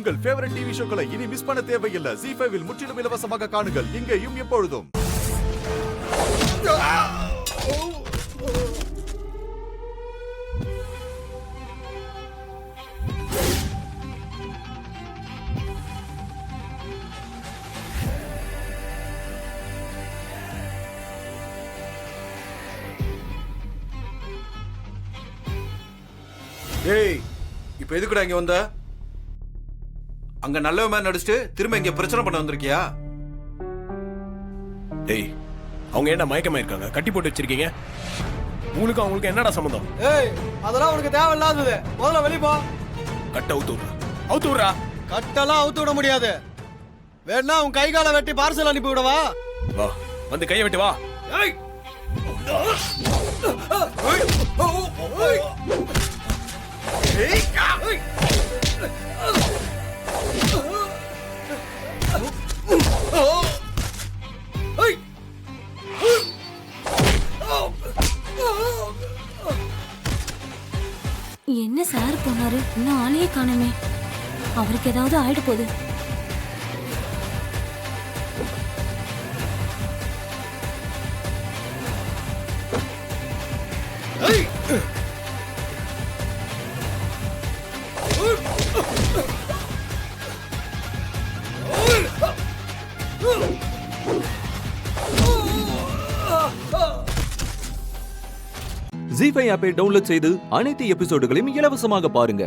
உங்கள் favourite TV ஷோக்களை இனி miss பண்ண தேவையில்லை. ZEE5 இல் முற்றிலும் இலவசமாக காணுங்கள். இங்கேயும் எப்பொழுதும். ஏய், இப்ப எதுக்குடா இங்க வந்த? அங்க நல்ல மாதிரி நடிச்சுட்டு திரும்ப இங்க பிரச்சனை பண்ண வந்திருக்கியா? டேய், அவங்க என்ன மயக்கமா இருக்காங்க? கட்டி போட்டு வச்சிருக்கீங்க. உங்களுக்கு அவங்களுக்கு என்னடா சம்பந்தம்? ஏய், அதெல்லாம் உனக்கு தேவையில்லாதது. முதல்ல வெளிய போ. கட்ட அவுத்து விடுறா. கட்டெல்லாம் அவுத்து விட முடியாது. வேணா உன் கை காலை வெட்டி பார்சல் அனுப்பி விடவா? வா, வந்து கையை வெட்டு வா. ஏய், என்ன சார் போனாரு? இன்னும் ஆளையே காணுமே. அவருக்கு ஏதாவது ஆயிட போகுது. ZEE5 ஆப்பை டவுன்லோட் செய்து அனைத்து எபிசோடுகளையும் இலவசமாக பாருங்க.